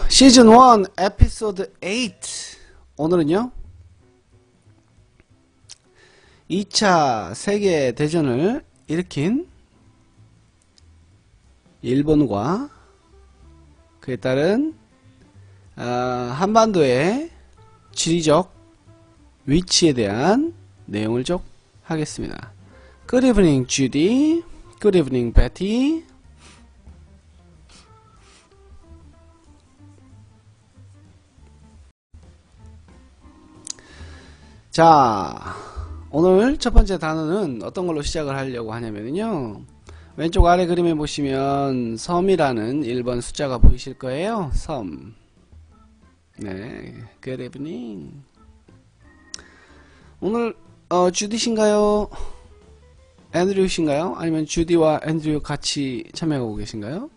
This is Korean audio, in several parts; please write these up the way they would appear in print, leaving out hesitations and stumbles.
시즌 1 에피소드 8. 오늘은요 2차 세계대전을 일으킨 일본과 그에 따른 한반도의 지리적 위치에 대한 내용을 쭉 하겠습니다. Good evening, Judy. Good evening, Betty. 자, 오늘 첫 번째 단어는 어떤 걸로 시작을 하려고 하냐면요, 왼쪽 아래 그림에 보시면 섬이라는 1번 숫자가 보이실 거예요. 섬. 네, good evening. 오늘 주디신가요? 앤드류신가요? 아니면 주디와 앤드류 같이 참여하고 계신가요?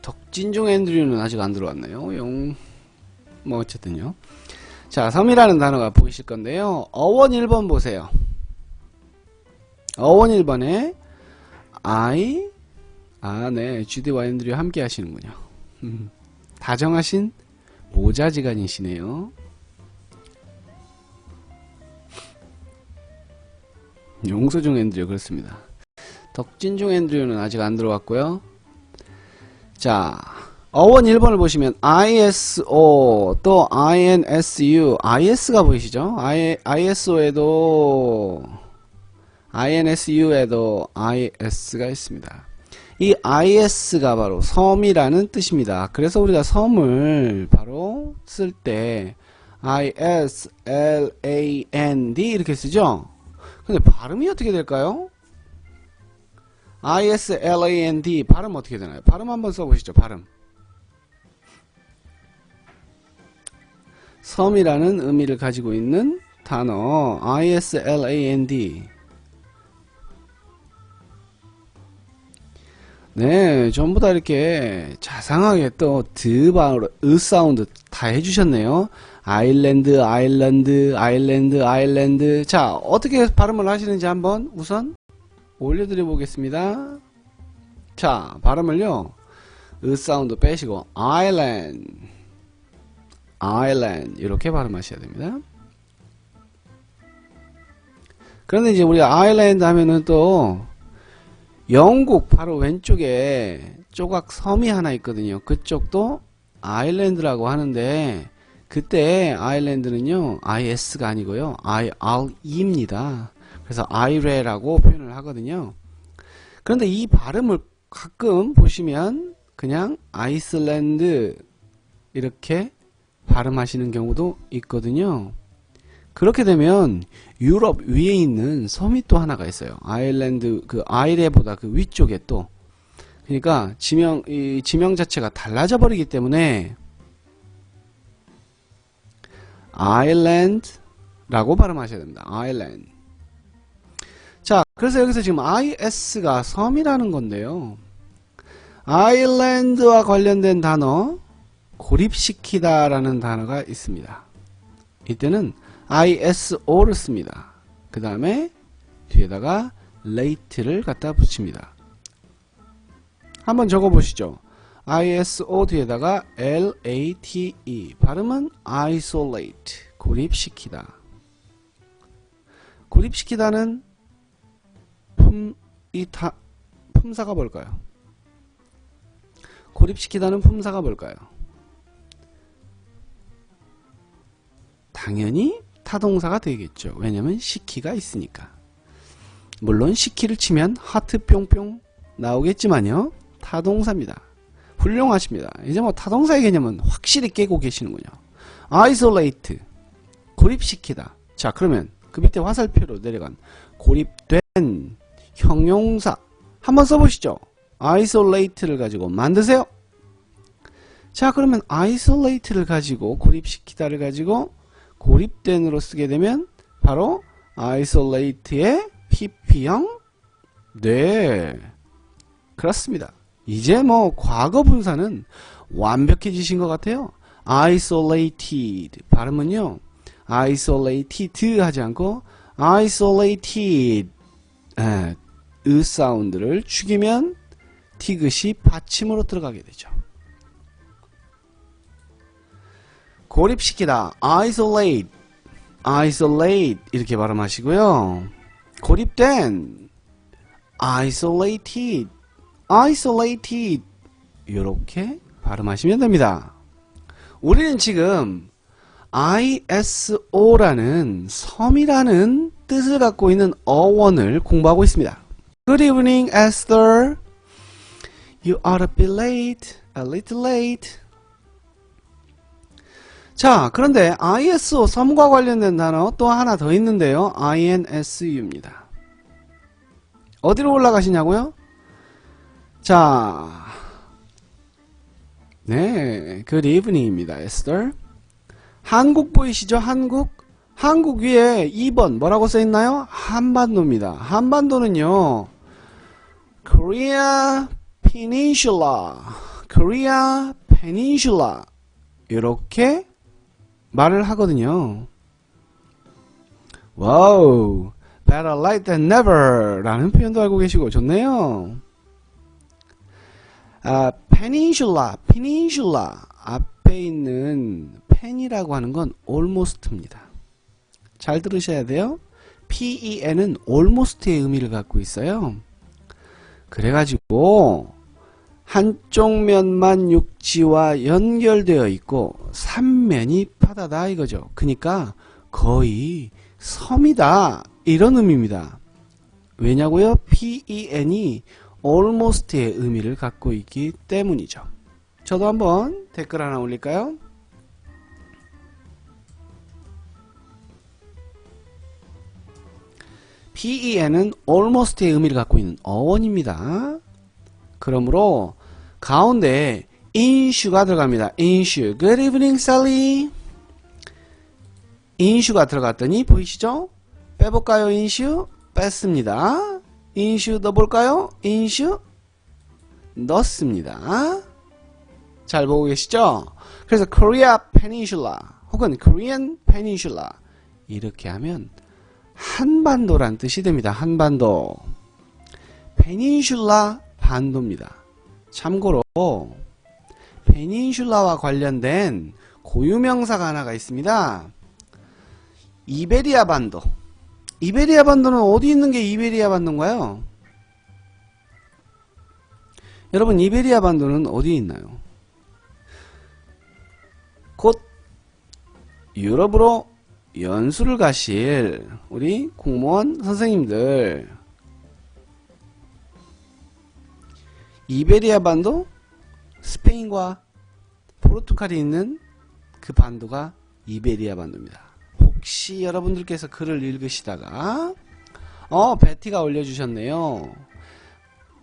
덕진종 앤드류는 아직 안 들어왔네요. 뭐 어쨌든요. 자, 섬이라는 단어가 보이실 건데요. 어원 1번 보세요. 어원 1번에 네, 주디와 앤드류 함께 하시는군요. 다정하신 모자지간이시네요. 용서중 앤드류 그렇습니다. 덕진종 앤드류는 아직 안 들어왔고요. 자, 어원 1번을 보시면 ISO 또 INSU, IS가 보이시죠? ISO에도 INSU에도 IS가 있습니다. 이 IS가 바로 섬이라는 뜻입니다. 그래서 우리가 섬을 바로 쓸 때 ISLAND 이렇게 쓰죠? 근데 발음이 어떻게 될까요? ISLAND 발음 어떻게 되나요? 발음 한번 써보시죠. 발음. 섬이라는 의미를 가지고 있는 단어 ISLAND. 네, 전부 다 이렇게 자상하게 또 드바로 사운드 다 해주셨네요. 아일랜드, 아일랜드, 아일랜드, 아일랜드. 자, 어떻게 발음을 하시는지 한번 우선 올려드려 보겠습니다. 자, 발음을요, 사운드 빼시고 아일랜드, 아일랜드 이렇게 발음하셔야 됩니다. 그런데 이제 우리가 아일랜드 하면은 또 영국 바로 왼쪽에 조각 섬이 하나 있거든요. 그쪽도 아일랜드라고 하는데 그때 아일랜드는요 IS가 아니고요 IRE입니다. 그래서 아이레라고 표현을 하거든요. 그런데 이 발음을 가끔 보시면 그냥 아이슬랜드 이렇게 발음하시는 경우도 있거든요. 그렇게 되면 유럽 위에 있는 섬이 또 하나가 있어요. 아일랜드 그 아이레보다 그 위쪽에 또, 그러니까 이 지명 자체가 달라져 버리기 때문에 아일랜드라고 발음하셔야 됩니다. 아일랜드. 자, 그래서 여기서 지금 IS가 섬이라는 건데요. 아일랜드와 관련된 단어 고립시키다 라는 단어가 있습니다. 이때는 ISO를 씁니다. 그 다음에 뒤에다가 late를 갖다 붙입니다. 한번 적어보시죠. ISO 뒤에다가 LATE. 발음은 isolate. 고립시키다. 고립시키다는 품사가 뭘까요? 고립시키다는 품사가 뭘까요? 당연히 타동사가 되겠죠. 왜냐면 시키가 있으니까. 물론 시키를 치면 하트 뿅뿅 나오겠지만요, 타동사입니다. 훌륭하십니다. 이제 뭐 타동사의 개념은 확실히 깨고 계시는군요. isolate, 고립시키다. 자, 그러면 그 밑에 화살표로 내려간 고립된 형용사 한번 써보시죠. isolate를 가지고 만드세요. 자, 그러면 isolate를 가지고 고립시키다를 가지고 고립된으로 쓰게 되면 바로 isolate의 PP형. 네, 그렇습니다. 이제 뭐 과거 분사는 완벽해지신 것 같아요. isolated 발음은요 isolated 하지 않고 isolated 으 사운드를 죽이면 티귿이 받침으로 들어가게 되죠. 고립시키다. isolate, isolate 이렇게 발음하시고요. 고립된 isolated, isolated 이렇게 발음하시면 됩니다. 우리는 지금 ISO라는 섬이라는 뜻을 갖고 있는 어원을 공부하고 있습니다. Good evening, Esther. You are a bit late, a little late. 자, 그런데 ISO, 섬과 관련된 단어 또 하나 더 있는데요. INSU입니다. 어디로 올라가시냐고요? 자, 네, good evening입니다, Esther. 한국 보이시죠? 한국? 한국 위에 2번 뭐라고 써있나요? 한반도입니다. 한반도는요, Korea Peninsula, Korea Peninsula 이렇게 말을 하거든요. 와우, better late than never 라는 표현도 알고 계시고 좋네요. Peninsula, Peninsula 앞에 있는 pen이라고 하는 건 almost입니다. 잘 들으셔야 돼요. pen은 almost의 의미를 갖고 있어요. 그래가지고 한쪽 면만 육지와 연결되어 있고 3면이 바다다 이거죠. 그러니까 거의 섬이다 이런 의미입니다. 왜냐고요? pen이 almost의 의미를 갖고 있기 때문이죠. 저도 한번 댓글 하나 올릴까요? pen은 almost의 의미를 갖고 있는 어원입니다. 그러므로 가운데 insu가 들어갑니다. insu. Good evening, Sally. insu가 들어갔더니 보이시죠? 빼볼까요? insu? 뺐습니다. insu 넣어볼까요? insu? 넣습니다. 잘 보고 계시죠? 그래서 Korea Peninsula 혹은 Korean Peninsula 이렇게 하면 한반도란 뜻이 됩니다. 한반도. Peninsula 반도입니다. 참고로 Peninsula와 관련된 고유명사가 하나가 있습니다. 이베리아 반도. 이베리아 반도는 어디 있는 게 이베리아 반도인가요? 여러분, 이베리아 반도는 어디에 있나요? 곧 유럽으로 연수를 가실 우리 공무원 선생님들, 이베리아 반도, 스페인과 포르투갈이 있는 그 반도가 이베리아 반도입니다. 혹시 여러분들께서 글을 읽으시다가 베티가 올려주셨네요.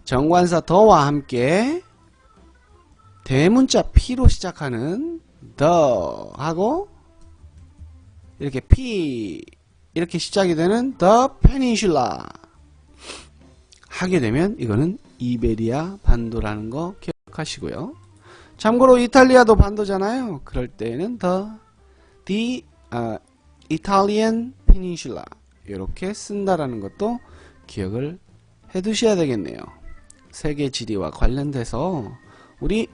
정관사 더와 함께 대문자 P로 시작하는 the 하고 이렇게 P 이렇게 시작이 되는 the peninsula 하게 되면 이거는 이베리아 반도라는 거 기억하시고요. 참고로 이탈리아도 반도잖아요. 그럴 때는 the Italian peninsula 이렇게 쓴다라는 것도 기억을 해 두셔야 되겠네요. 세계 지리와 관련돼서 우리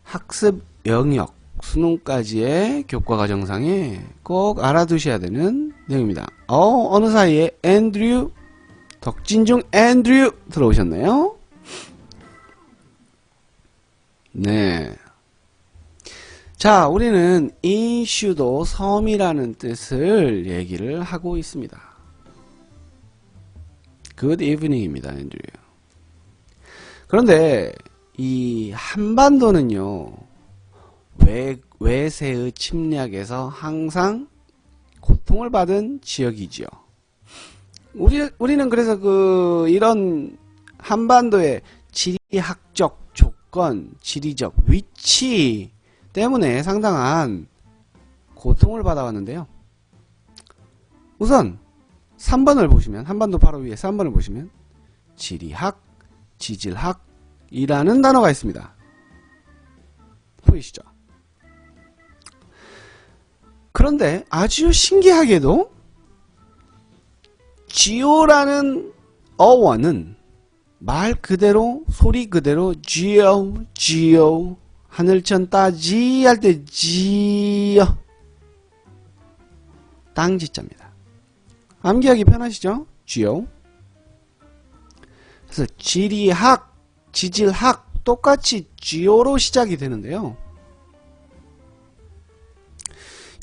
학습 영역 수능까지의 교과과정상에 꼭 알아두셔야 되는 내용입니다. 어느 사이에 앤드류, 덕진 중 앤드류 들어오셨네요. 네. 자, 우리는 인슈도 섬이라는 뜻을 얘기를 하고 있습니다. Good evening입니다, 앤드류. 그런데 이 한반도는요, 외세의 침략에서 항상 고통을 받은 지역이지요. 우리는 그래서 이런 한반도의 지리학적 조건, 지리적 위치 때문에 상당한 고통을 받아왔는데요. 우선 3번을 보시면, 한반도 바로 위에 3번을 보시면 지리학, 지질학이라는 단어가 있습니다. 보이시죠? 그런데 아주 신기하게도 지오라는 어원은 말 그대로 소리 그대로 지오 지오 하늘천 따지 할 때 지어 땅지자입니다. 암기하기 편하시죠? 지오. 그래서 지리학, 지질학 똑같이 지오로 시작이 되는데요.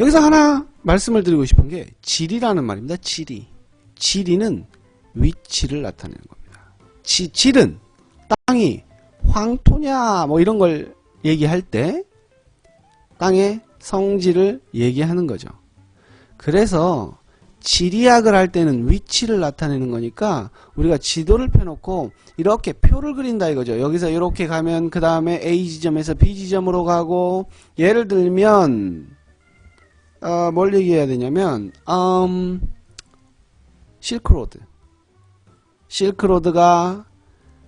여기서 하나 말씀을 드리고 싶은 게 지리라는 말입니다. 지리. 지리는 위치를 나타내는 겁니다. 질은 땅이 황토냐 뭐 이런 걸 얘기할 때 땅의 성질을 얘기하는 거죠. 그래서 지리학을 할 때는 위치를 나타내는 거니까 우리가 지도를 펴놓고 이렇게 표를 그린다 이거죠. 여기서 이렇게 가면 그 다음에 A 지점에서 B 지점으로 가고 예를 들면 뭘 얘기해야 되냐면 실크로드. 실크로드가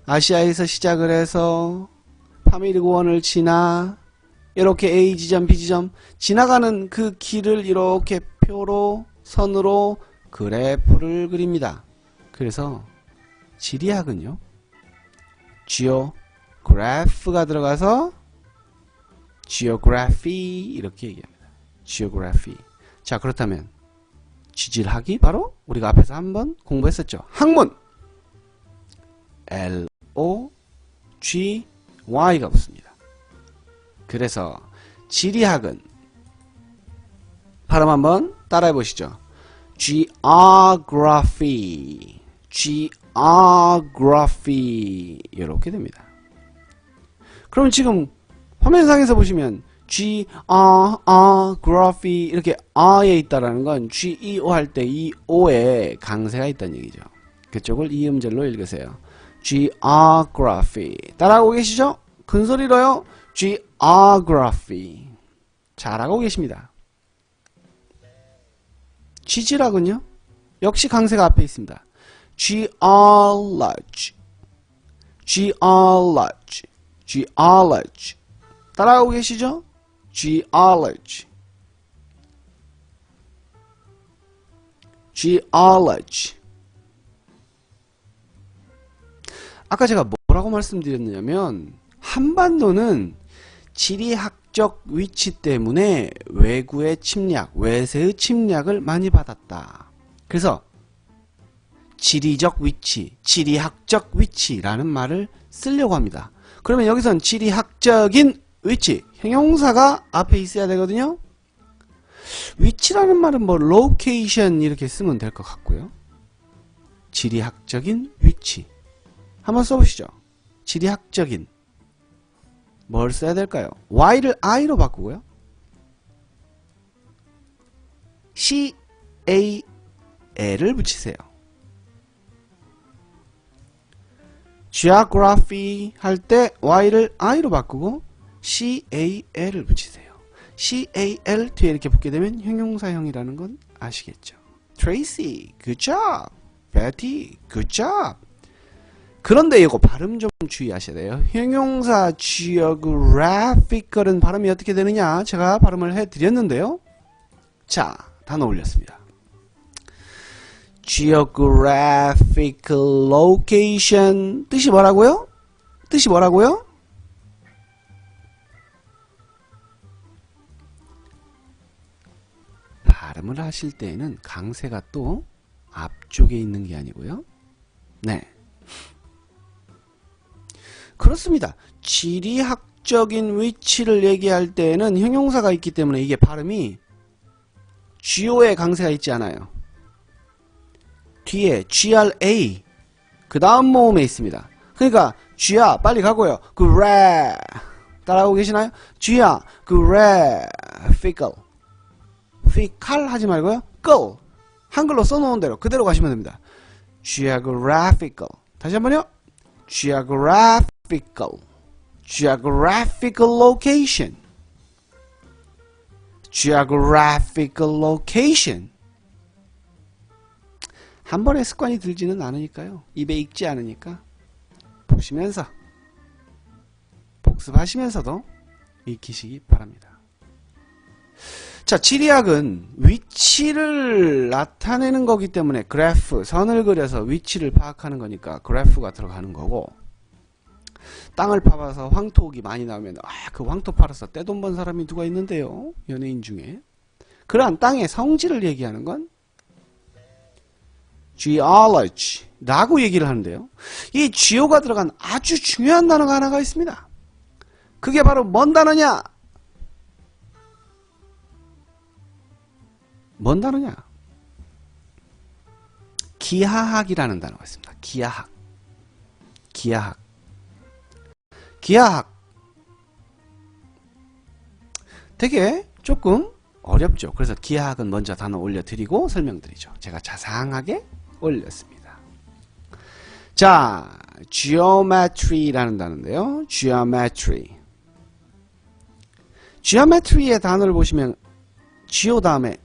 아시아에서 시작을 해서 파밀리고원을 지나 이렇게 A 지점, B 지점 지나가는 그 길을 이렇게 표로 선으로 그래프를 그립니다. 그래서 지리학은요. geograph가 들어가서 geography 이렇게 얘기합니다. geography. 자, 그렇다면 지질학이 바로 우리가 앞에서 한번 공부했었죠. 학문 L-O-G-Y가 붙습니다. 그래서 지리학은 발음 한번 따라해 보시죠. geography geography 이렇게 됩니다. 그럼 지금 화면상에서 보시면 geography 이렇게 아에 있다라는 건 geo 할 때 이 o에 강세가 있다는 얘기죠. 그쪽을 이음절로 읽으세요. geography 따라하고 계시죠? 큰 소리로요. geography 잘하고 계십니다. 지질학은요? 역시 강세가 앞에 있습니다. geology geology geology 따라하고 계시죠? geology geology 아까 제가 뭐라고 말씀드렸냐면 한반도는 지리학적 위치 때문에 외구의 침략, 외세의 침략을 많이 받았다. 그래서 지리적 위치, 지리학적 위치라는 말을 쓰려고 합니다. 그러면 여기선 지리학적인 위치, 형용사가 앞에 있어야 되거든요. 위치라는 말은 뭐 location 이렇게 쓰면 될 것 같고요. 지리학적인 위치 한번 써보시죠. 지리학적인 뭘 써야 될까요? Y를 I로 바꾸고요. CAL을 붙이세요. geography 할 때 Y를 I로 바꾸고 CAL을 붙이세요. CAL 뒤에 이렇게 붙게 되면 형용사형이라는 건 아시겠죠? Tracy, good job. Betty, good job. 그런데 이거 발음 좀 주의하셔야 돼요. 형용사 geographical은 발음이 어떻게 되느냐 제가 발음을 해드렸는데요. 자, 단어 올렸습니다. geographical location 뜻이 뭐라고요? 뜻이 뭐라고요? 발음을 하실 때에는 강세가 또 앞쪽에 있는 게 아니고요. 네. 그렇습니다. 지리학적인 위치를 얘기할 때에는 형용사가 있기 때문에 이게 발음이 geo에 강세가 있지 않아요. 뒤에 GRA 그 다음 모음에 있습니다. 그러니까 쥐야 빨리 가고요. 그래 따라하고 계시나요? 쥐야 그래 fickle fickle 하지 말고요. 끌 한글로 써놓은 대로 그대로 가시면 됩니다. geographical 다시 한번요. geographical geographical location geographical location 한 번에 습관이 들지는 않으니까요. 입에 익지 않으니까 보시면서 복습하시면서도 익히시기 바랍니다. 자, 지리학은 위치를 나타내는 거기 때문에 그래프, 선을 그려서 위치를 파악하는 거니까 그래프가 들어가는 거고, 땅을 파봐서 황토옥이 많이 나오면 그 황토 팔아서 떼돈 번 사람이 누가 있는데요? 연예인 중에. 그러한 땅의 성질을 얘기하는 건 geology 라고 얘기를 하는데요. 이 geo가 들어간 아주 중요한 단어가 하나가 있습니다. 그게 바로 뭔 단어냐? 뭔 단어냐? 기하학이라는 단어가 있습니다. 기하학. 기하학. 기하학. 되게 조금 어렵죠. 그래서 기하학은 먼저 단어 올려드리고 설명드리죠. 제가 자상하게 올렸습니다. 자, geometry라는 단어인데요. geometry. geometry의 단어를 보시면 geo 다음에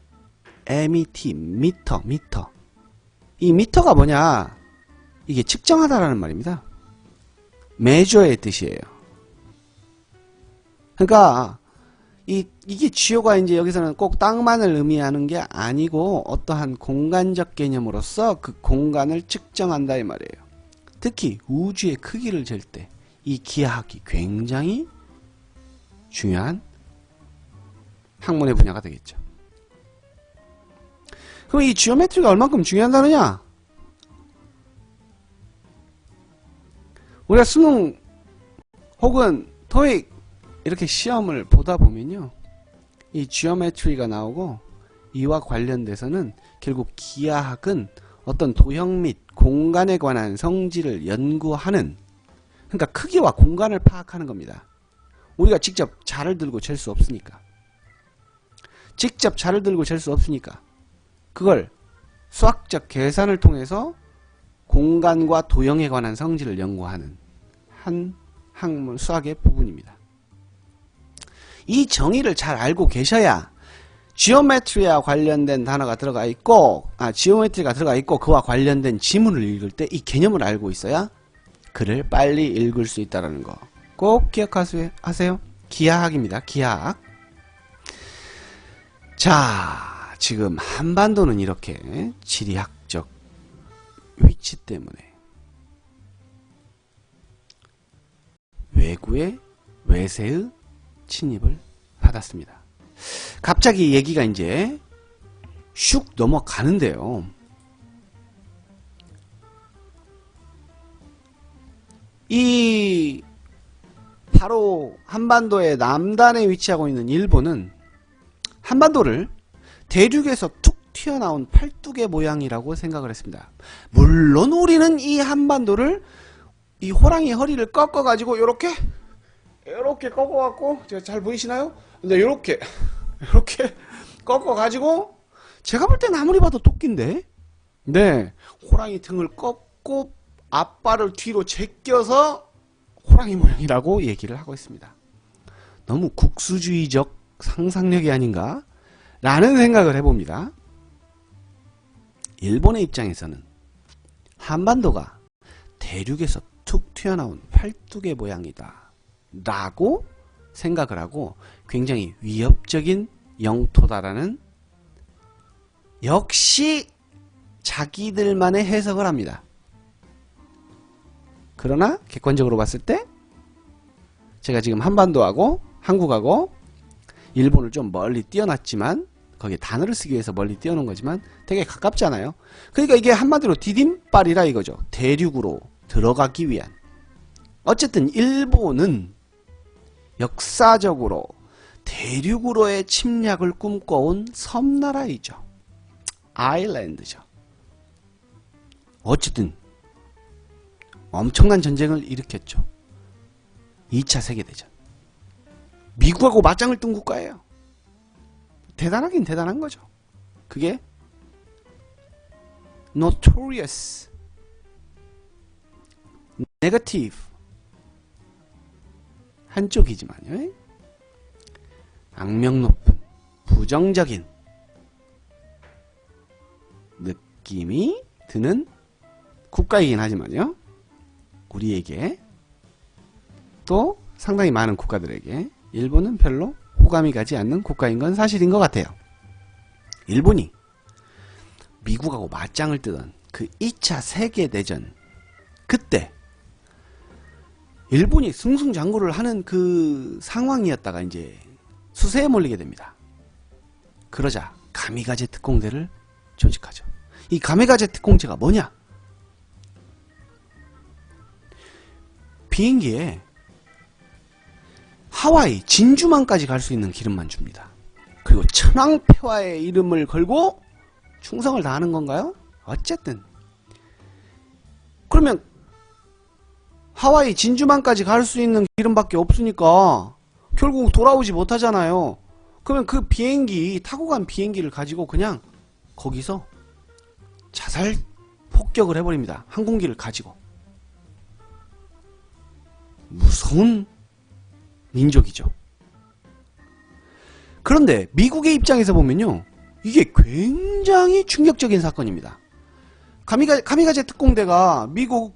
MET, 미터, 미터. 이 미터가 뭐냐? 이게 측정하다라는 말입니다. measure의 뜻이에요. 그러니까 이게 geo가 이제 여기서는 꼭 땅만을 의미하는 게 아니고 어떠한 공간적 개념으로서 그 공간을 측정한다 이 말이에요. 특히 우주의 크기를 잴 때 이 기하학이 굉장히 중요한 학문의 분야가 되겠죠. 그럼 이 지오메트리가 얼만큼 중요한 단어냐? 우리가 수능 혹은 토익 이렇게 시험을 보다 보면요, 이 지오메트리가 나오고 이와 관련돼서는 결국 기하학은 어떤 도형 및 공간에 관한 성질을 연구하는, 그러니까 크기와 공간을 파악하는 겁니다. 우리가 직접 자를 들고 잴 수 없으니까. 직접 자를 들고 잴 수 없으니까 그걸 수학적 계산을 통해서 공간과 도형에 관한 성질을 연구하는 한 학문, 수학의 부분입니다. 이 정의를 잘 알고 계셔야 지오메트리와 관련된 단어가 들어가 있고, 지오메트리가 들어가 있고 그와 관련된 지문을 읽을 때 이 개념을 알고 있어야 글을 빨리 읽을 수 있다는 거 꼭 기억하세요. 기하학입니다. 기하학. 자, 지금 한반도는 이렇게 지리학적 위치 때문에 외세의 침입을 받았습니다. 갑자기 얘기가 이제 슉 넘어가는데요. 이 바로 한반도의 남단에 위치하고 있는 일본은 한반도를 대륙에서 툭 튀어나온 팔뚝의 모양이라고 생각을 했습니다. 물론 우리는 이 한반도를 이 호랑이 허리를 꺾어 가지고 요렇게 꺾어 갖고, 제가 잘 보이시나요? 근데 요렇게 꺾어 가지고, 제가 볼 땐 아무리 봐도 토끼인데, 네, 호랑이 등을 꺾고 앞발을 뒤로 제껴서 호랑이 모양이라고 얘기를 하고 있습니다. 너무 국수주의적 상상력이 아닌가 라는 생각을 해봅니다. 일본의 입장에서는 한반도가 대륙에서 툭 튀어나온 팔뚝의 모양이다 라고 생각을 하고 굉장히 위협적인 영토다라는, 역시 자기들만의 해석을 합니다. 그러나 객관적으로 봤을 때 제가 지금 한반도하고 한국하고 일본을 좀 멀리 띄워놨지만, 거기에 단어를 쓰기 위해서 멀리 띄워놓은 거지만 되게 가깝잖아요. 그러니까 이게 한마디로 디딤발이라 이거죠. 대륙으로 들어가기 위한. 어쨌든 일본은 역사적으로 대륙으로의 침략을 꿈꿔온 섬나라이죠. 아일랜드죠. 어쨌든 엄청난 전쟁을 일으켰죠. 2차 세계대전. 미국하고 맞짱을 뜬 국가예요. 대단하긴 대단한 거죠. 그게 notorious, negative 한쪽이지만요, 악명 높은 부정적인 느낌이 드는 국가이긴 하지만요, 우리에게 또 상당히 많은 국가들에게 일본은 별로 호감이 가지 않는 국가인 건 사실인 것 같아요. 일본이 미국하고 맞짱을 뜨던 그 2차 세계대전, 그때 일본이 승승장구를 하는 그 상황이었다가 이제 수세에 몰리게 됩니다. 그러자 가미가제 특공대를 조직하죠. 이 가미가제 특공대가 뭐냐? 비행기에 하와이 진주만까지 갈 수 있는 기름만 줍니다. 그리고 천황폐화의 이름을 걸고 충성을 다하는 건가요? 어쨌든 그러면 하와이 진주만까지 갈 수 있는 기름밖에 없으니까 결국 돌아오지 못하잖아요. 그러면 그 비행기, 타고 간 비행기를 가지고 그냥 거기서 자살 폭격을 해버립니다. 항공기를 가지고. 무서운 민족이죠. 그런데 미국의 입장에서 보면요, 이게 굉장히 충격적인 사건입니다. 가미가제 특공대가 미국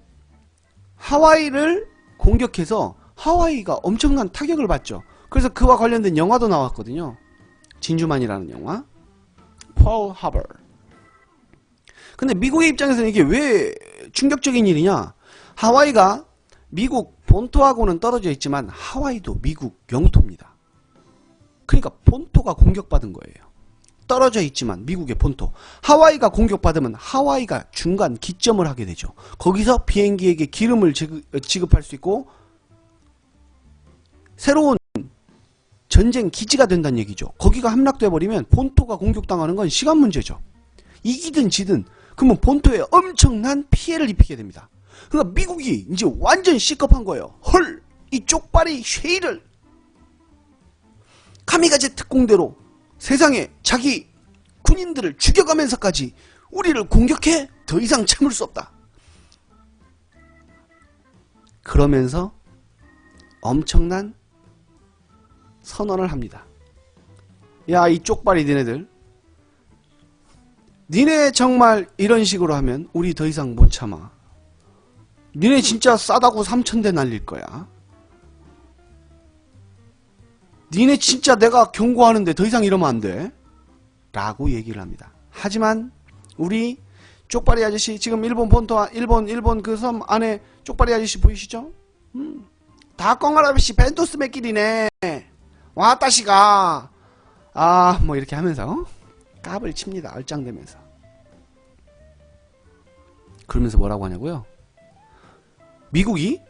하와이를 공격해서 하와이가 엄청난 타격을 받죠. 그래서 그와 관련된 영화도 나왔거든요. 진주만이라는 영화. 펄 하버. 근데 미국의 입장에서는 이게 왜 충격적인 일이냐? 하와이가 미국 본토하고는 떨어져 있지만 하와이도 미국 영토입니다. 그러니까 본토가 공격받은 거예요. 떨어져 있지만 미국의 본토. 하와이가 공격받으면 하와이가 중간 기점을 하게 되죠. 거기서 비행기에게 기름을 지급할 수 있고 새로운 전쟁 기지가 된다는 얘기죠. 거기가 함락돼 버리면 본토가 공격당하는 건 시간 문제죠. 이기든 지든 그러면 본토에 엄청난 피해를 입히게 됩니다. 그러니까 미국이 이제 완전 시급한 거예요. 헐! 이 쪽발이 쉐이를 가미가제 특공대로 세상에 자기 군인들을 죽여가면서까지 우리를 공격해? 더 이상 참을 수 없다. 그러면서 엄청난 선언을 합니다. 야, 이 쪽발이 니네들, 니네 정말 이런 식으로 하면 우리 더 이상 못 참아. 니네 진짜 싸다고 3,000대 날릴 거야. 니네 진짜 내가 경고하는데 더 이상 이러면 안 돼. 라고 얘기를 합니다. 하지만 우리 쪽발이 아저씨, 지금 일본 본토, 일본 그 섬 안에 쪽발이 아저씨 보이시죠? 다 꽁알 아저씨 벤토스 맥길이네. 와따시가 뭐 이렇게 하면서 깝을 칩니다. 얼짱대면서. 그러면서 뭐라고 하냐고요? 미국이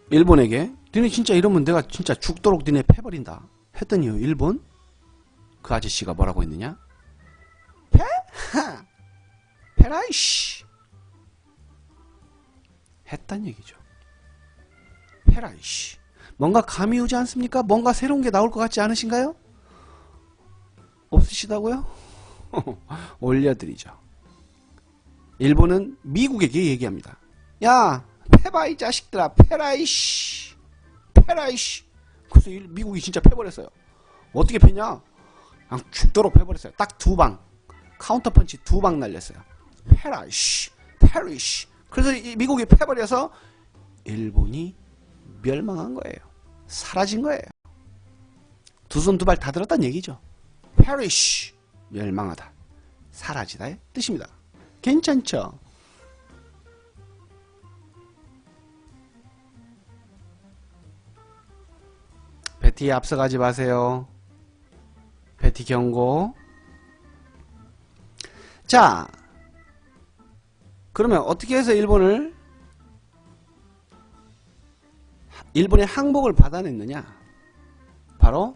일본에게 니네 진짜 이러면 내가 진짜 죽도록 니네 패버린다 했더니요, 일본 그 아저씨가 뭐라고 했느냐? 페라이씨 했단 얘기죠. 페라이씨. 뭔가 감이 오지 않습니까? 뭔가 새로운 게 나올 것 같지 않으신가요? 없으시다고요? 올려드리죠. 일본은 미국에게 얘기합니다. 야, 패봐 이 자식들아. 페라이씨. 페라이씨. 그래서 미국이 진짜 패버렸어요. 어떻게 패냐? 그냥 죽도록 패버렸어요. 딱 2방. 카운터 펀치 2방 날렸어요. 페라이씨. 페리씨. 그래서 미국이 패버려서 일본이 멸망한 거예요. 사라진 거예요. 두 손 두 발 다 들었단 얘기죠. perish, 멸망하다, 사라지다의 뜻입니다. 괜찮죠? 베티 앞서가지 마세요. 베티 경고. 자, 그러면 어떻게 해서 일본의 항복을 받아냈느냐? 바로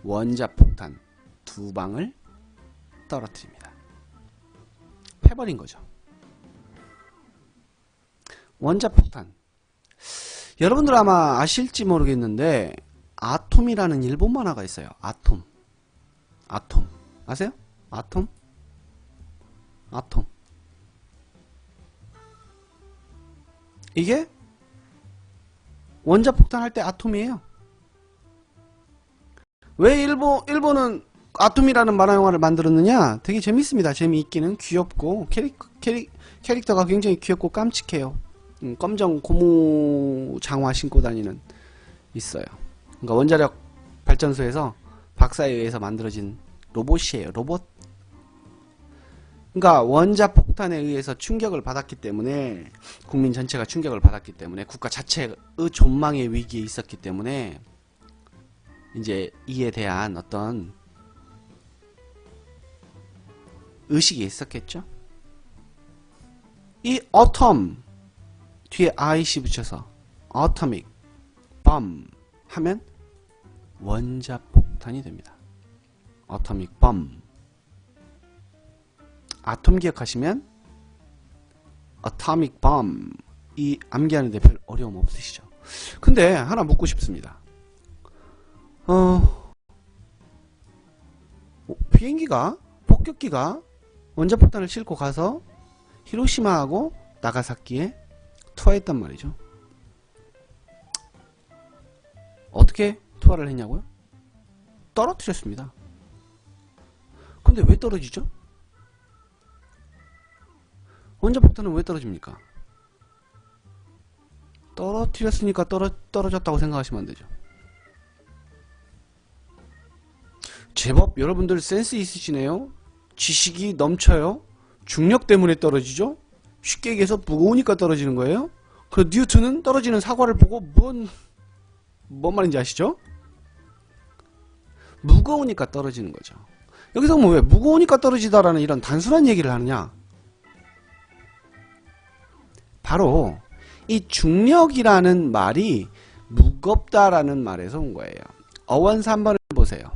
원자폭탄 2방을 떨어뜨립니다. 패버린 거죠. 원자폭탄, 여러분들 아마 아실지 모르겠는데 아톰이라는 일본 만화가 있어요. 아톰 아세요? 아톰 이게 원자폭탄 할 때 아톰이에요. 왜 일본은 아톰이라는 만화 영화를 만들었느냐? 되게 재밌습니다. 재미있기는, 귀엽고 캐릭터가 굉장히 귀엽고 깜찍해요. 검정 고무 장화 신고 다니는 있어요. 그러니까 원자력 발전소에서 박사에 의해서 만들어진 로봇이에요. 로봇. 그러니까 원자폭탄에 의해서 충격을 받았기 때문에, 국민 전체가 충격을 받았기 때문에, 국가 자체의 존망의 위기에 있었기 때문에 이제 이에 대한 어떤 의식이 있었겠죠. 이 atom 뒤에 IC 붙여서 atomic bomb 하면 원자폭탄이 됩니다. atomic bomb. 아톰 기억하시면 atomic bomb 이 암기하는데 별 어려움 없으시죠? 근데 하나 묻고 싶습니다. 비행기가, 폭격기가 원자폭탄을 싣고 가서 히로시마하고 나가사키에 투하했단 말이죠. 어떻게 투하를 했냐고요? 떨어뜨렸습니다. 근데 왜 떨어지죠? 원자폭탄은 왜 떨어집니까? 떨어뜨렸으니까 떨어졌다고 생각하시면 안되죠. 제법 여러분들 센스 있으시네요. 지식이 넘쳐요. 중력 때문에 떨어지죠. 쉽게 얘기해서 무거우니까 떨어지는 거예요. 그 뉴턴은 떨어지는 사과를 보고 뭔 말인지 아시죠? 무거우니까 떨어지는 거죠. 여기서 뭐 왜 무거우니까 떨어지다라는 이런 단순한 얘기를 하느냐? 바로 이 중력이라는 말이 무겁다라는 말에서 온 거예요. 어원 3번을 보세요.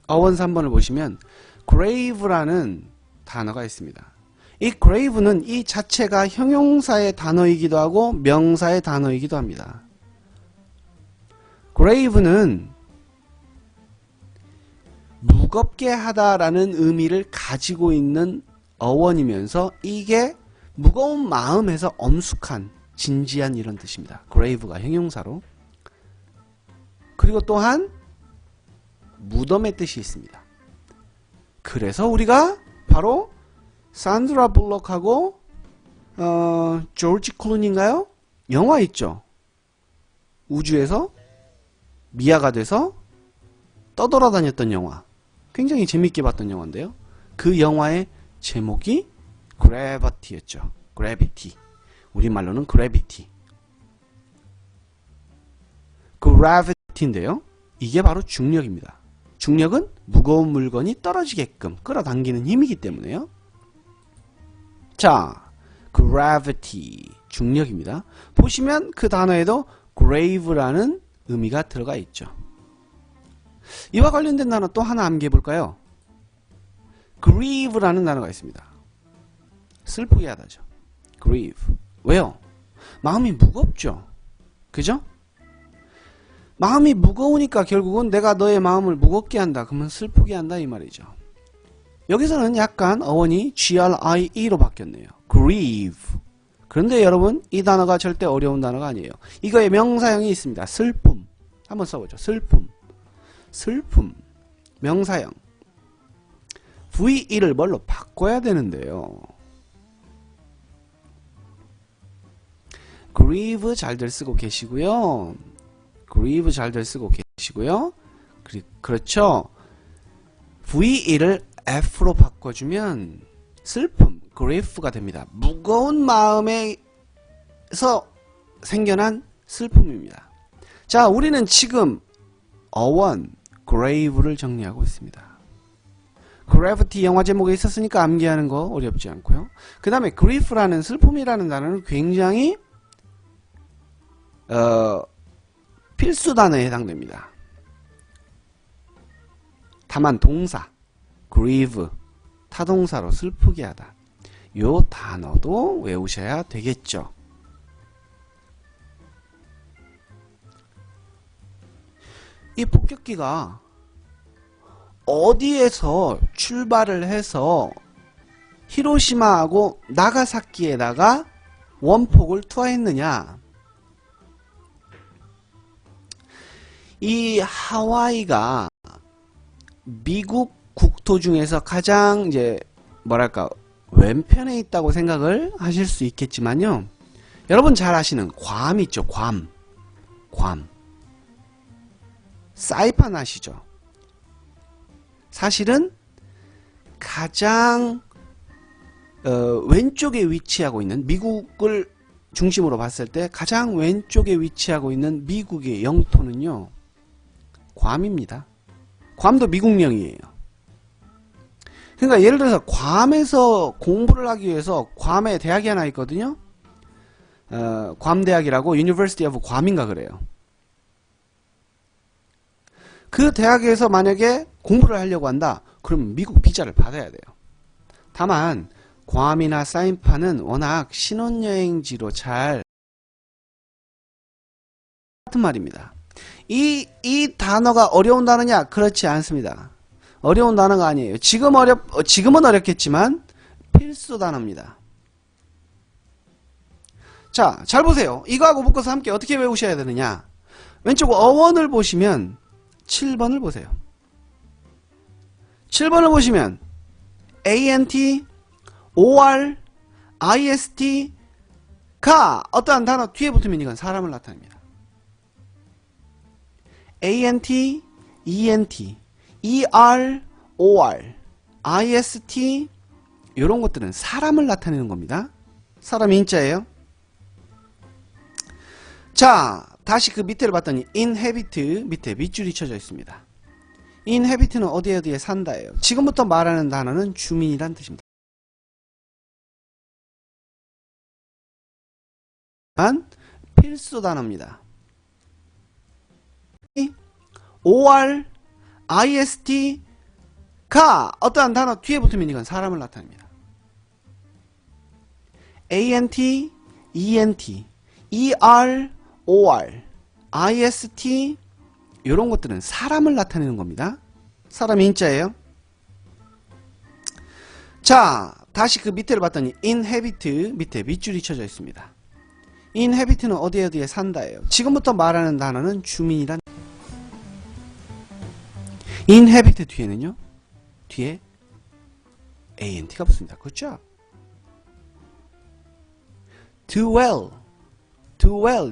어원 3번을 보시면 grave라는 단어가 있습니다. 이 grave는 이 자체가 형용사의 단어이기도 하고 명사의 단어이기도 합니다. grave는 무겁게 하다라는 의미를 가지고 있는 어원이면서 이게 무거운 마음에서 엄숙한, 진지한 이런 뜻입니다. grave가 형용사로. 그리고 또한 무덤의 뜻이 있습니다. 그래서 우리가 바로 산드라 블록하고 조지 클루니인가요? 영화 있죠. 우주에서 미아가 돼서 떠돌아다녔던 영화. 굉장히 재밌게 봤던 영화인데요. 그 영화의 제목이 Gravity였죠. Gravity. 우리말로는 Gravity. Gravity인데요. 이게 바로 중력입니다. 중력은 무거운 물건이 떨어지게끔 끌어당기는 힘이기 때문에요. 자, Gravity. 중력입니다. 보시면 그 단어에도 grave라는 의미가 들어가 있죠. 이와 관련된 단어 또 하나 암기해 볼까요? grieve라는 단어가 있습니다. 슬프게 하다죠. grieve. 왜요? 마음이 무겁죠. 그죠? 마음이 무거우니까 결국은 내가 너의 마음을 무겁게 한다. 그러면 슬프게 한다 이 말이죠. 여기서는 약간 어원이 grie로 바뀌었네요. grieve. 그런데 여러분 이 단어가 절대 어려운 단어가 아니에요. 이거의 명사형이 있습니다. 슬픔. 한번 써보죠. 슬픔. 슬픔. 명사형. VE를 뭘로 바꿔야 되는데요. grieve 잘들 쓰고 계시고요. grieve 잘들 쓰고 계시고요. 그렇죠. VE를 F로 바꿔주면 슬픔, grief가 됩니다. 무거운 마음에서 생겨난 슬픔입니다. 자, 우리는 지금 어원 grave를 정리하고 있습니다. Gravity 영화 제목에 있었으니까 암기하는 거 어렵지 않고요. 그 다음에 grief라는 슬픔이라는 단어는 굉장히 필수 단어에 해당됩니다. 다만 동사 grieve 타동사로 슬프게 하다 요 단어도 외우셔야 되겠죠. 이 폭격기가 어디에서 출발을 해서 히로시마하고 나가사키에다가 원폭을 투하했느냐? 이 하와이가 미국 국토 중에서 가장 이제 뭐랄까 왼편에 있다고 생각을 하실 수 있겠지만요. 여러분 잘 아시는 괌 있죠. 괌. 사이판 아시죠? 사실은 가장 왼쪽에 위치하고 있는, 미국을 중심으로 봤을 때 가장 왼쪽에 위치하고 있는 미국의 영토는요, 괌입니다. 괌도 미국령이에요. 그러니까 예를 들어서 괌에서 공부를 하기 위해서, 괌에 대학이 하나 있거든요. 괌대학이라고, University of 괌인가 그래요. 그 대학에서 만약에 공부를 하려고 한다, 그럼 미국 비자를 받아야 돼요. 다만 괌이나 사이판은 워낙 신혼여행지로 잘 같은 말입니다. 이 단어가 어려운 단어냐? 그렇지 않습니다. 어려운 단어가 아니에요. 지금은 어렵겠지만 필수 단어입니다. 자, 잘 보세요. 이거하고 묶어서 함께 어떻게 외우셔야 되느냐? 왼쪽 어원을 보시면 7번을 보세요. 7번을 보시면 ANT, OR, IST가 어떠한 단어 뒤에 붙으면 이건 사람을 나타냅니다. ANT, ENT, ER, OR, IST 이런 것들은 사람을 나타내는 겁니다. 사람 인자예요. 자, 다시 그 밑에를 봤더니 inhabit 밑에 밑줄이 쳐져 있습니다. inhabit는 어디에 산다예요. 지금부터 말하는 단어는 주민이란 뜻입니다. 필수 단어입니다. OR, IST가 어떠한 단어 뒤에 붙으면 이건 사람을 나타냅니다. ANT, ENT, ER, OR, IST 이런 것들은 사람을 나타내는 겁니다. 사람 인자예요. 자, 다시 그 밑에를 봤더니 inhabit 밑에 밑줄이 쳐져 있습니다. inhabit는 어디에 산다예요. 지금부터 말하는 단어는 주민이란. inhabit 뒤에는요, 뒤에 ant가 붙습니다. 그렇죠? dwell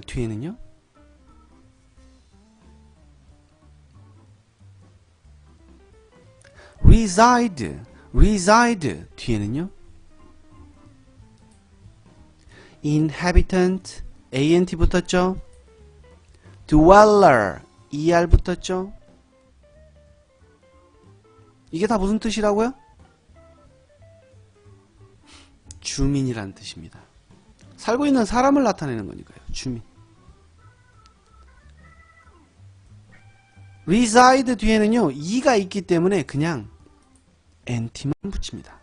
뒤에는요, reside 뒤에는요, inhabitant ant 붙었죠. dweller er 붙었죠. 이게 다 무슨 뜻이라고요? 주민이란 뜻입니다. 살고 있는 사람을 나타내는 거니까요. 주민. reside 뒤에는요, e가 있기 때문에 그냥 ant만 붙입니다.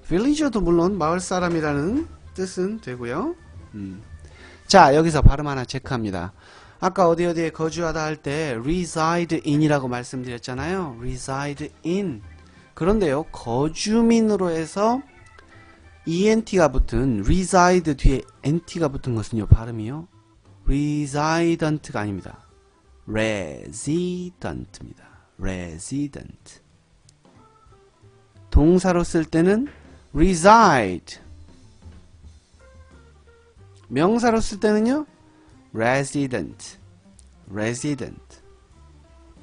villager도 물론 마을 사람이라는 뜻은 되고요. 자, 여기서 발음 하나 체크합니다. 아까 어디에 거주하다 할 때 reside in이라고 말씀드렸잖아요. reside in. 그런데요, 거주민으로 해서 ent가 붙은 reside 뒤에 nt가 붙은 것은요, 발음이요, resident가 아닙니다. resident입니다. resident. 동사로 쓸 때는 reside. 명사로 쓸 때는요, resident.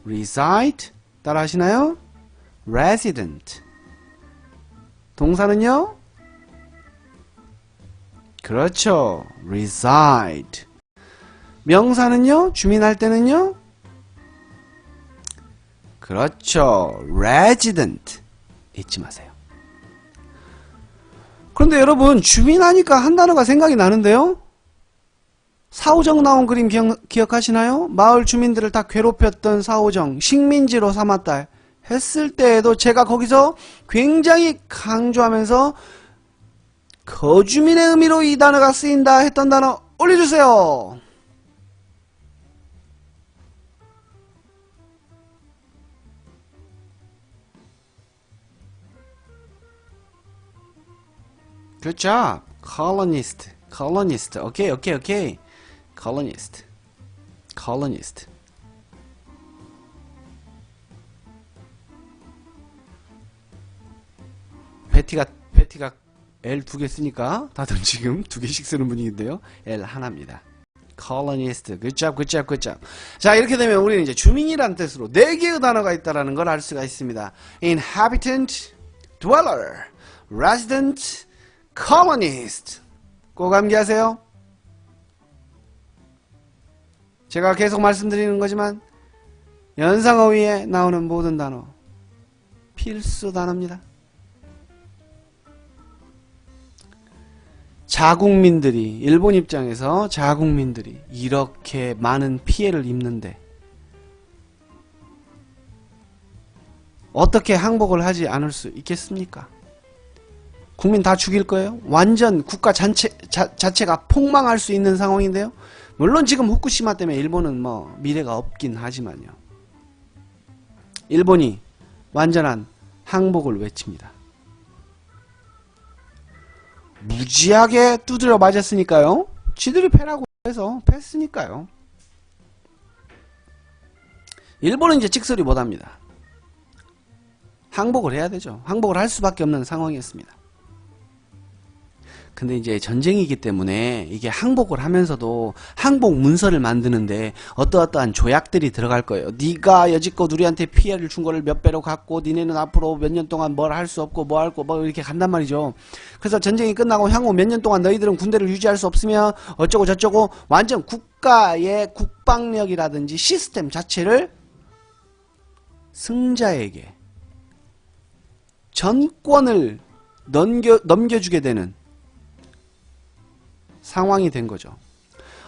reside 따라 하시나요? resident. 동사는요, 그렇죠, reside. 명사는요, 주민할 때는요, 그렇죠, resident. 잊지 마세요. 그런데 여러분, 주민하니까 한 단어가 생각이 나는데요? 사오정 나온 그림 기억하시나요? 마을 주민들을 다 괴롭혔던 사오정, 식민지로 삼았다 했을 때에도 제가 거기서 굉장히 강조하면서 거주민의 의미로 이 단어가 쓰인다 했던 단어 올려주세요. Good job. colonist. 오케이. colonist. 베티가 L 두 개 쓰니까 다들 지금 두 개씩 쓰는 분위기인데요. L 하나입니다. colonist. good job, good job, good job. 자, 이렇게 되면 우리는 이제 주민이란 뜻으로 네 개의 단어가 있다라는 걸 알 수가 있습니다. inhabitant, dweller, resident, colonist. 꼭 암기하세요. 제가 계속 말씀드리는 거지만 연상어휘에 나오는 모든 단어 필수 단어입니다. 자국민들이, 일본 입장에서 자국민들이 이렇게 많은 피해를 입는데 어떻게 항복을 하지 않을 수 있겠습니까? 국민 다 죽일 거예요? 완전 국가 자체가 폭망할 수 있는 상황인데요. 물론 지금 후쿠시마 때문에 일본은 뭐 미래가 없긴 하지만요. 일본이 완전한 항복을 외칩니다. 무지하게 두드려 맞았으니까요. 지들이 패라고 해서 패했으니까요. 일본은 이제 찍소리 못합니다. 항복을 해야 되죠. 항복을 할 수밖에 없는 상황이었습니다. 근데 이제 전쟁이기 때문에 이게 항복을 하면서도 항복 문서를 만드는데 어떠어떠한 조약들이 들어갈 거예요. 네가 여지껏 우리한테 피해를 준 거를 몇 배로 갚고 니네는 앞으로 몇 년 동안 뭘 할 수 없고 뭐 할 거 뭐 이렇게 간단 말이죠. 그래서 전쟁이 끝나고 향후 몇 년 동안 너희들은 군대를 유지할 수 없으며 어쩌고 저쩌고 완전 국가의 국방력이라든지 시스템 자체를 승자에게 전권을 넘겨주게 되는 상황이 된 거죠.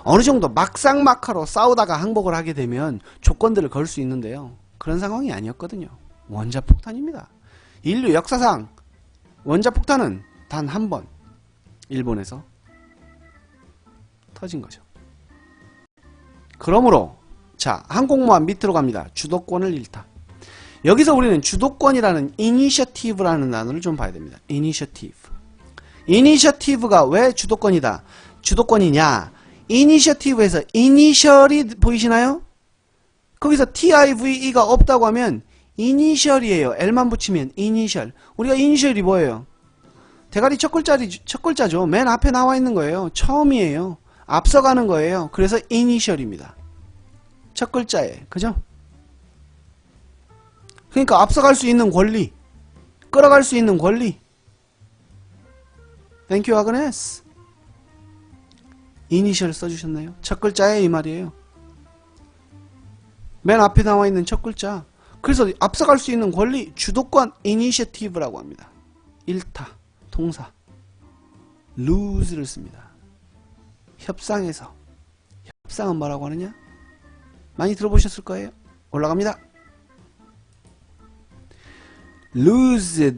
어느 정도 막상막하로 싸우다가 항복을 하게 되면 조건들을 걸 수 있는데요. 그런 상황이 아니었거든요. 원자폭탄입니다. 인류 역사상 원자폭탄은 단 한 번 일본에서 터진 거죠. 그러므로 자, 항공모함 밑으로 갑니다. 주도권을 잃다. 여기서 우리는 주도권이라는 이니셔티브라는 단어를 좀 봐야 됩니다. 이니셔티브. 이니셔티브가 왜 주도권이다? 주도권이냐? 이니셔티브에서 이니셜이 보이시나요? 거기서 TIVE가 없다고 하면 이니셜이에요. L만 붙이면 이니셜. 우리가 이니셜이 뭐예요? 대가리 첫 글자죠. 맨 앞에 나와 있는 거예요. 처음이에요. 앞서가는 거예요. 그래서 이니셜입니다. 첫 글자에. 그죠? 그러니까 앞서갈 수 있는 권리, 끌어갈 수 있는 권리. Thank you, 아그네스. 이니셜 써주셨나요? 첫 글자에 이 말이에요. 맨 앞에 나와 있는 첫 글자. 그래서 앞서갈 수 있는 권리, 주도권, 이니셔티브라고 합니다. 일타, 동사. lose를 씁니다. 협상에서. 협상은 뭐라고 하느냐? 많이 들어보셨을 거예요. 올라갑니다. lose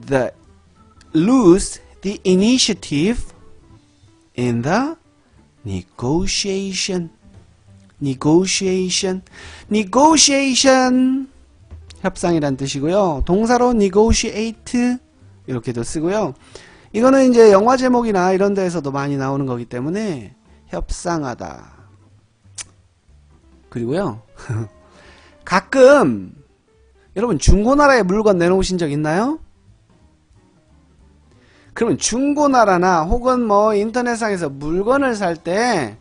the initiative in the negotiation. 협상이란 뜻이고요. 동사로 negotiate 이렇게도 쓰고요. 이거는 이제 영화 제목이나 이런 데에서도 많이 나오는 거기 때문에 협상하다. 그리고요. 가끔 여러분 중고나라에 물건 내놓으신 적 있나요? 그러면 중고나라나 혹은 뭐 인터넷상에서 물건을 살 때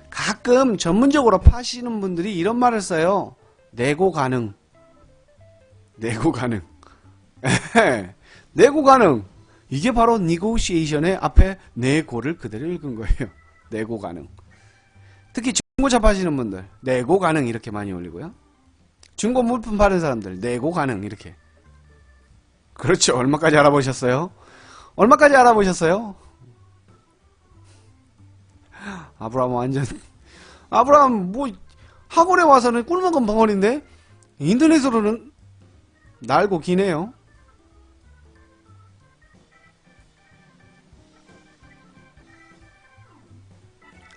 가끔 전문적으로 파시는 분들이 이런 말을 써요. 내고 가능. 내고 가능. 내고 가능. 이게 바로 negotiation의 앞에 내고를 그대로 읽은 거예요. 내고 가능. 특히 중고차 파시는 분들 내고 가능 이렇게 많이 올리고요. 중고 물품 파는 사람들 내고 가능 이렇게. 그렇죠. 얼마까지 알아보셨어요? 얼마까지 알아보셨어요? 아브라함 완전 아브라함 뭐 학원에 와서는 꿀먹은 벙어리인데 인터넷으로는 날고 기네요.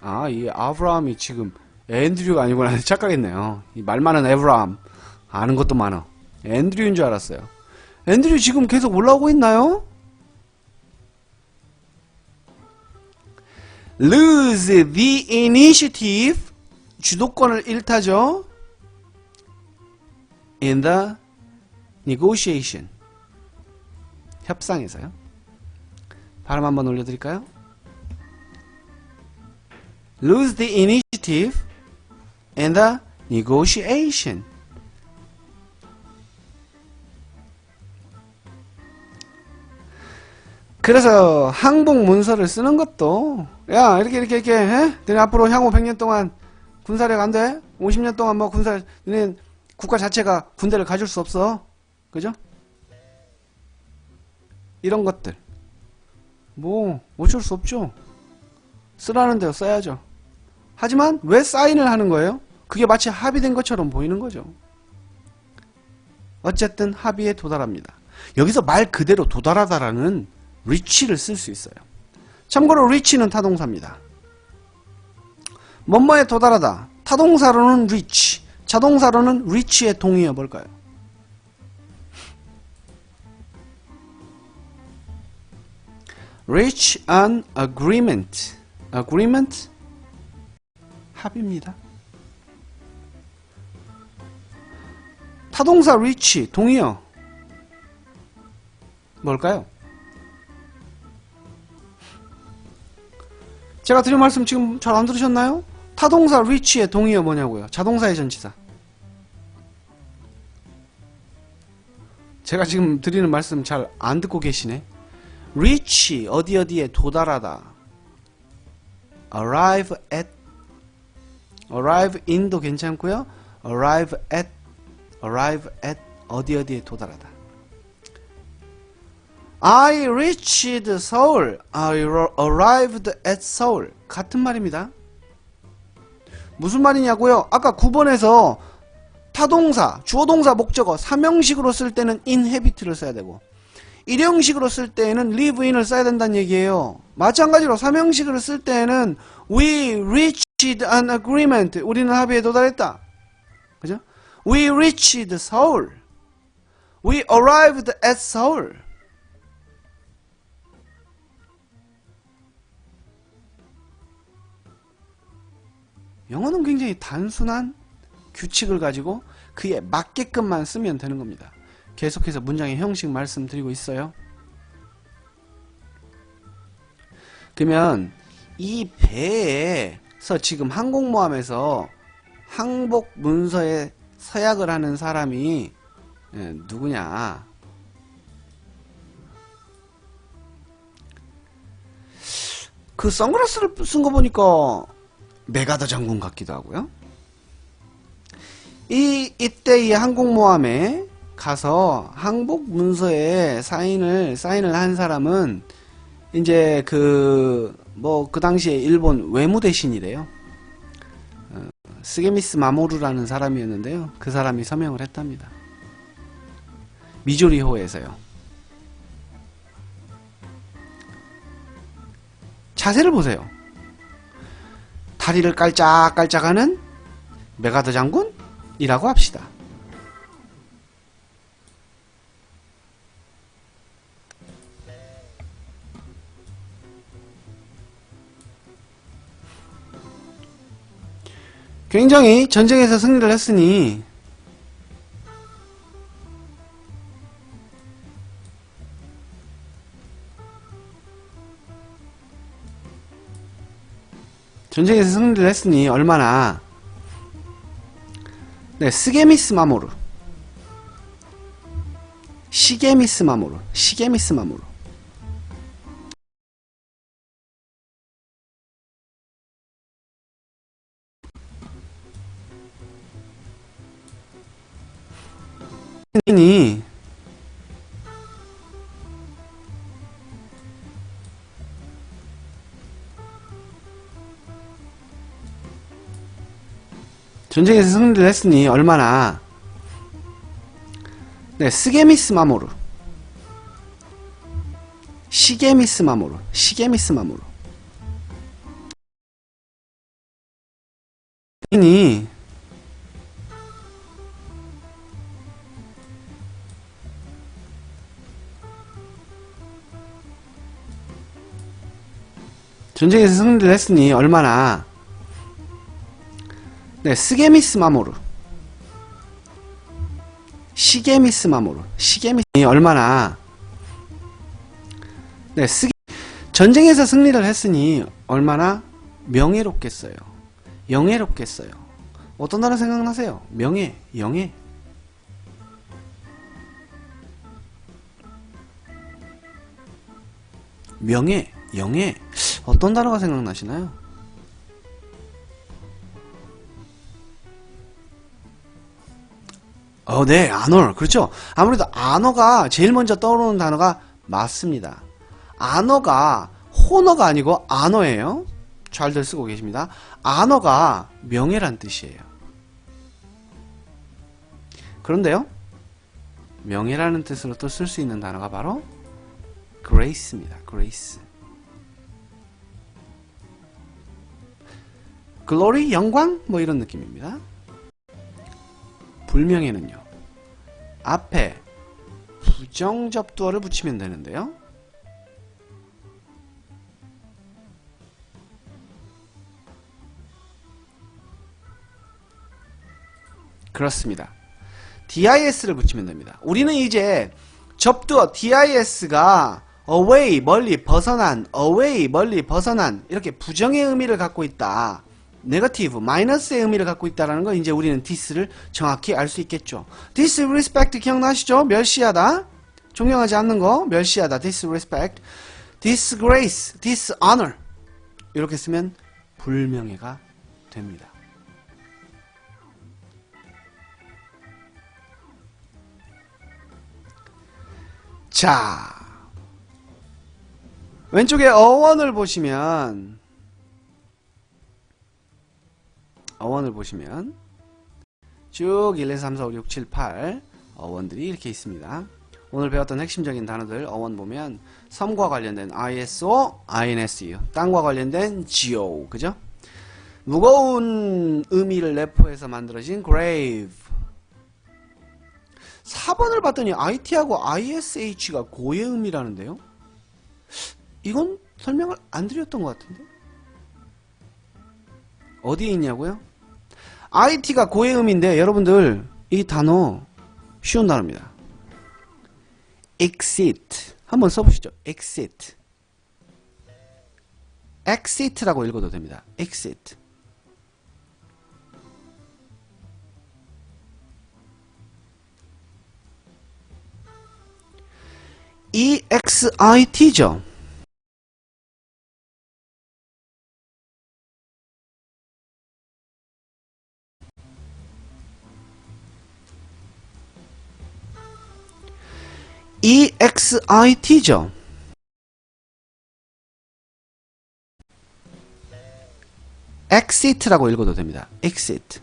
아, 이 아브라함이 지금 앤드류가 아니구나. 착각했네요. 이 말 많은 에브라함 아는 것도 많아. 앤드류인 줄 알았어요. 앤드류 지금 계속 올라오고 있나요? lose the initiative 주도권을 잃다죠. in the negotiation 협상에서요. 발음 한번 올려드릴까요? Lose the initiative in the negotiation. 그래서 항복 문서를 쓰는 것도 야 이렇게 해? 너네 앞으로 향후 100년 동안 군사력 안 돼? 50년 동안 뭐 너네 국가 자체가 군대를 가질 수 없어. 그죠? 이런 것들 뭐 어쩔 수 없죠. 쓰라는 대로 써야죠. 하지만 왜 사인을 하는 거예요? 그게 마치 합의된 것처럼 보이는 거죠. 어쨌든 합의에 도달합니다. 여기서 말 그대로 도달하다라는 reach를 쓸 수 있어요. 참고로 reach는 타동사입니다. 뭐뭐에 도달하다. 타동사로는 reach, 자동사로는 reach의 동의어 뭘까요? reach an agreement. agreement? 합의입니다. 타동사 reach, 동의어 뭘까요? 제가 드린 말씀 지금 잘 안 들으셨나요? 타동사 reach의 동의어 뭐냐고요? 자동사의 전치사. 제가 지금 드리는 말씀 잘 안 듣고 계시네. reach 어디에 도달하다. arrive in도 괜찮고요. arrive at 어디에 도달하다. I reached Seoul. I arrived at Seoul. 같은 말입니다. 무슨 말이냐고요? 아까 9번에서 타동사, 주어동사, 목적어, 삼형식으로 쓸 때는 inhabit를 써야 되고 일형식으로 쓸 때에는 live in을 써야 된다는 얘기예요. 마찬가지로 삼형식으로 쓸 때에는 we reached an agreement. 우리는 합의에 도달했다. 그죠? We reached Seoul. We arrived at Seoul. 영어는 굉장히 단순한 규칙을 가지고 그에 맞게끔만 쓰면 되는 겁니다. 계속해서 문장의 형식 말씀드리고 있어요. 그러면 이 배에서 지금 항공모함에서 항복 문서에 서약을 하는 사람이 누구냐? 그 선글라스를 쓴 거 보니까 메가더 장군 같기도 하고요. 이때 이 항공모함에 가서 항복 문서에 사인을 한 사람은 이제 그 당시에 일본 외무대신이래요. 스게미스 마모루라는 사람이었는데요. 그 사람이 서명을 했답니다. 미조리호에서요. 자세를 보세요. 다리를 깔짝깔짝하는 메가더 장군이라고 합시다. 굉장히 전쟁에서 승리를 했으니 얼마나 스게미스 마모루 시게미스 마모루 이 전쟁에서 승리를 했으니 얼마나 스게미스 마모루 시게미스 마모루 이 전쟁에서 승리를 했으니 얼마나 스게미스 마모루 시게미스 마모루 얼마나 전쟁에서 승리를 했으니 얼마나 명예롭겠어요. 영예롭겠어요. 어떤 나라 생각나세요? 명예, 영예. 명예, 영예. 어떤 단어가 생각나시나요? 네, 안월. 그렇죠. 아무래도 안어가 제일 먼저 떠오르는 단어가 맞습니다. 안어가 호너가 아니고 안어예요. 잘들 쓰고 계십니다. 안어가 명예란 뜻이에요. 그런데요, 명예라는 뜻으로 또 쓸 수 있는 단어가 바로 grace입니다. grace. glory, 영광, 뭐 이런 느낌입니다. 불명예는요, 앞에 부정접두어를 붙이면 되는데요, 그렇습니다. dis를 붙이면 됩니다. 우리는 이제 접두어 dis가 away, 멀리 벗어난, away, 멀리 벗어난, 이렇게 부정의 의미를 갖고 있다, 네거티브, 마이너스의 의미를 갖고 있다라는 거, 이제 우리는 this를 정확히 알 수 있겠죠. disrespect 기억나시죠? 멸시하다, 존경하지 않는 거, 멸시하다, disrespect. disgrace, dishonor, 이렇게 쓰면 불명예가 됩니다. 자, 왼쪽에 어원을 보시면 쭉 1, 2, 3, 4, 5, 6, 7, 8 어원들이 이렇게 있습니다. 오늘 배웠던 핵심적인 단어들 어원 보면 섬과 관련된 ISO, INSU, 땅과 관련된 GO, 그죠? 무거운 의미를 내포해서 만들어진 grave. 4번을 봤더니 IT하고 ISH가 고의 의미라는데요? 이건 설명을 안 드렸던 것 같은데? 어디에 있냐고요? IT가 고의 의미인데 여러분들 이 단어 쉬운 단어입니다. exit 한번 써보시죠. exit. exit라고 읽어도 됩니다. exit. EXIT죠. EXIT죠. exit라고 읽어도 됩니다. exit.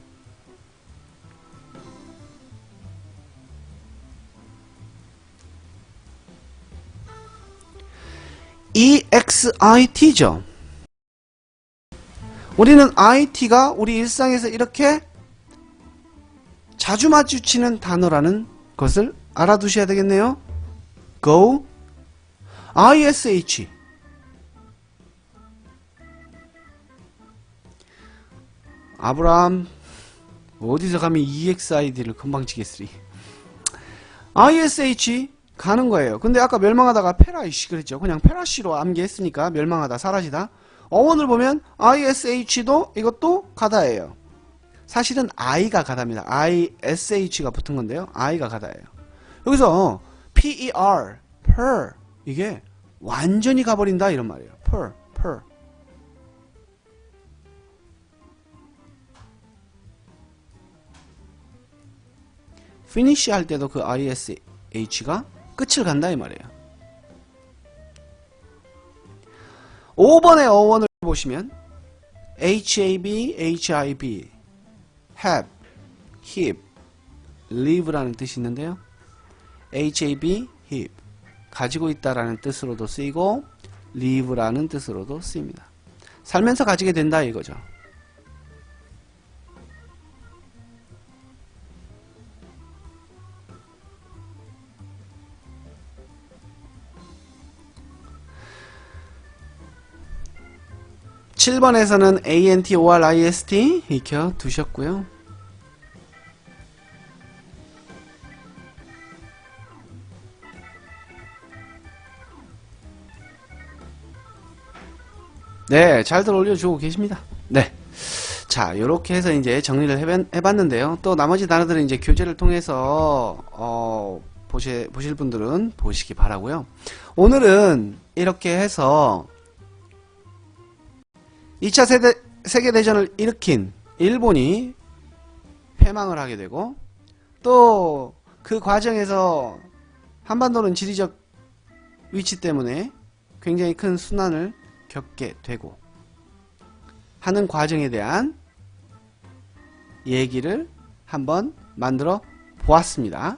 EXIT죠. 우리는 IT가 우리 일상에서 이렇게 자주 마주치는 단어라는 것을 알아두셔야 되겠네요. go, ISH. 아브라함 어디서 감히 EXID를 금방치겠으리. ISH 가는 거예요. 근데 아까 멸망하다가 페라이시 그랬죠. 그냥 페라시로 암기했으니까 멸망하다, 사라지다. 어원을 보면 ISH도 이것도 가다예요. 사실은 I가 가다입니다. ISH가 붙은 건데요. I가 가다예요. 여기서 PER, per, 이게 완전히 가버린다 이런 말이에요. per. finish 할 때도 그 ISH가 끝을 간다 이 말이에요. 5번의 어원을 보시면 HAB, HIB, have, heap, live라는 뜻이 있는데요. HAB, heap, 가지고 있다라는 뜻으로도 쓰이고 live라는 뜻으로도 쓰입니다. 살면서 가지게 된다 이거죠. (7번에서는) ANT, OR, IST 익혀 두셨고요. 네, 잘들 올려주고 계십니다. 네. 자, 요렇게 해서 이제 정리를 해봤는데요. 또 나머지 단어들은 이제 교재를 통해서, 보실 분들은 보시기 바라고요. 오늘은 이렇게 해서 2차 세계대전을 일으킨 일본이 패망을 하게 되고, 또 그 과정에서 한반도는 지리적 위치 때문에 굉장히 큰 순환을 겪게 되고 하는 과정에 대한 얘기를 한번 만들어 보았습니다.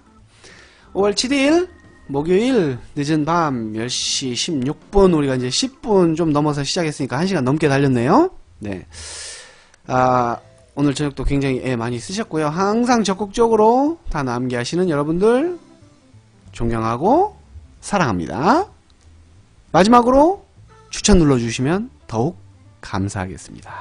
5월 7일 목요일 늦은 밤 10시 16분 우리가 이제 10분 좀 넘어서 시작했으니까 1시간 넘게 달렸네요. 네. 오늘 저녁도 굉장히 많이 쓰셨고요. 항상 적극적으로 다 남기하시는 여러분들 존경하고 사랑합니다. 마지막으로 추천 눌러주시면 더욱 감사하겠습니다.